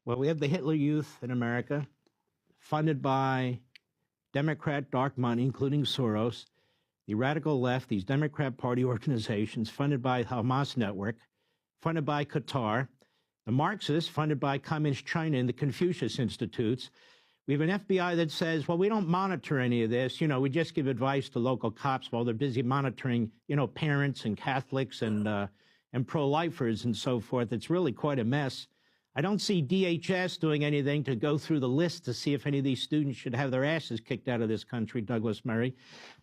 Well, we have the Hitler Youth in America, funded by Democrat dark money, including Soros, the radical left, these Democrat Party organizations funded by the Hamas network, funded by Qatar, the Marxists funded by Communist China and the Confucius Institutes. We have an FBI that says, well, we don't monitor any of this. You know, we just give advice to local cops while they're busy monitoring, you know, parents and Catholics and pro-lifers and so forth. It's really quite a mess. I don't see DHS doing anything to go through the list to see if any of these students should have their asses kicked out of this country, Douglas Murray.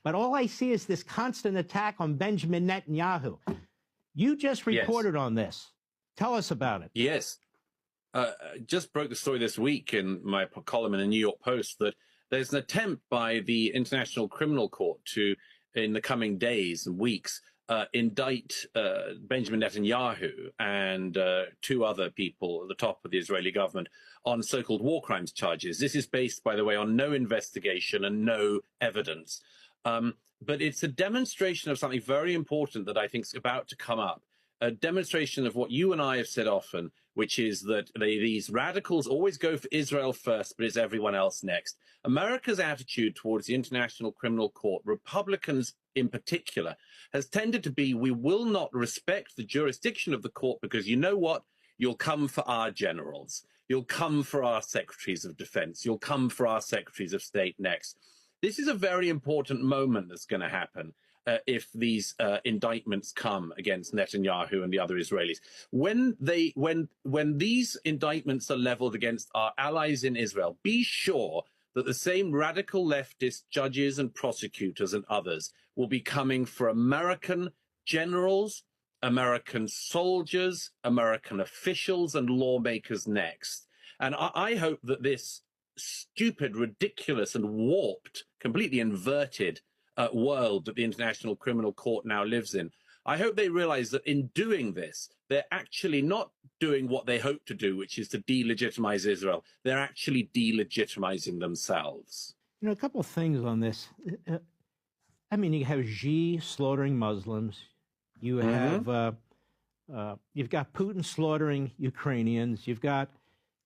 But all I see is this constant attack on Benjamin Netanyahu. You just reported on this. Tell us about it. Yes. Just broke the story this week in my column in the New York Post that there's an attempt by the International Criminal Court to, in the coming days and weeks, indict Benjamin Netanyahu and two other people at the top of the Israeli government on so-called war crimes charges. This is based, by the way, on no investigation and no evidence. But it's a demonstration of something very important that I think is about to come up. A demonstration of what you and I have said often, which is that these radicals always go for Israel first, but it's everyone else next. America's attitude towards the International Criminal Court, Republicans in particular, has tended to be, we will not respect the jurisdiction of the court because you know what? You'll come for our generals. You'll come for our secretaries of defense. You'll come for our secretaries of state next. This is a very important moment that's going to happen. If these indictments come against Netanyahu and the other Israelis, when these indictments are leveled against our allies in Israel, be sure that the same radical leftist judges and prosecutors and others will be coming for American generals, American soldiers, American officials and lawmakers next. And I hope that this stupid, ridiculous and warped, completely inverted world that the International Criminal Court now lives in, I hope they realize that in doing this, they're actually not doing what they hope to do, which is to delegitimize Israel. They're actually delegitimizing themselves. You know, a couple of things on this. I mean, you have Xi slaughtering Muslims. You have, you've got Putin slaughtering Ukrainians. You've got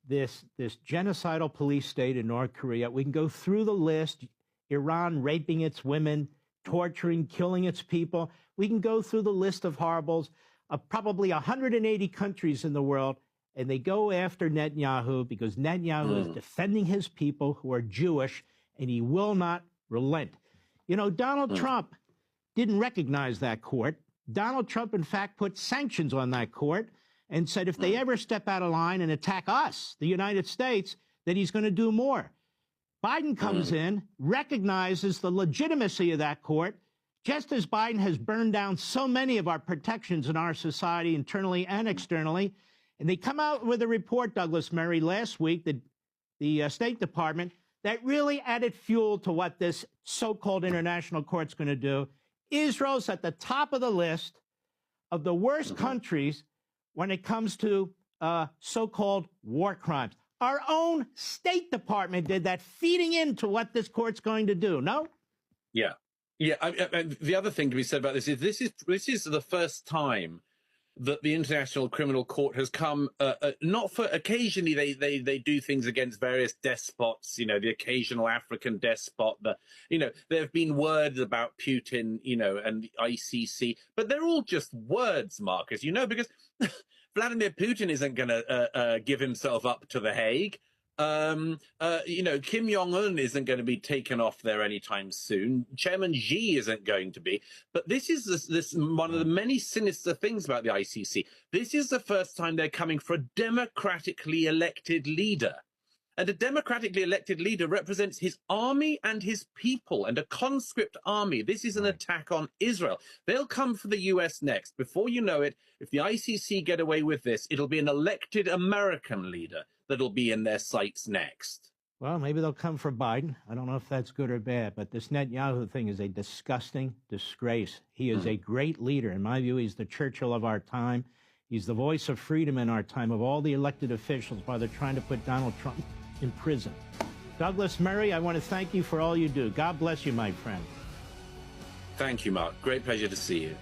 this genocidal police state in North Korea. We can go through the list. Iran raping its women, torturing, killing its people. We can go through the list of horribles of probably 180 countries in the world, and they go after Netanyahu because Netanyahu is defending his people who are Jewish, and he will not relent. You know, Donald Trump didn't recognize that court. Donald Trump, in fact, put sanctions on that court and said if they ever step out of line and attack us, the United States, that he's going to do more. Biden comes in, recognizes the legitimacy of that court, just as Biden has burned down so many of our protections in our society, internally and externally. And they come out with a report, Douglas Murray, last week, the State Department, that really added fuel to what this so-called international court's going to do. Israel's at the top of the list of the worst countries when it comes to so-called war crimes. Our own State Department did that, feeding into what this court's going to do, no? Yeah. Yeah. The other thing to be said about this is the first time that the International Criminal Court has come, not for occasionally they do things against various despots, you know, the occasional African despot, there have been words about Putin, you know, and the ICC, but they're all just words, Marcus, you know, because Vladimir Putin isn't going to give himself up to The Hague. You know, Kim Jong-un isn't going to be taken off there anytime soon. Chairman Xi isn't going to be. But this is this one of the many sinister things about the ICC. This is the first time they're coming for a democratically elected leader. And a democratically elected leader represents his army and his people and a conscript army. This is an attack on Israel. They'll come for the US next. Before you know it, if the ICC get away with this, it'll be an elected American leader that'll be in their sights next. Well, maybe they'll come for Biden. I don't know if that's good or bad, but this Netanyahu thing is a disgusting disgrace. He is a great leader. In my view, he's the Churchill of our time. He's the voice of freedom in our time, of all the elected officials, while they're trying to put Donald Trump in prison. Douglas Murray, I want to thank you for all you do. God bless you, my friend. Thank you, Mark. Great pleasure to see you.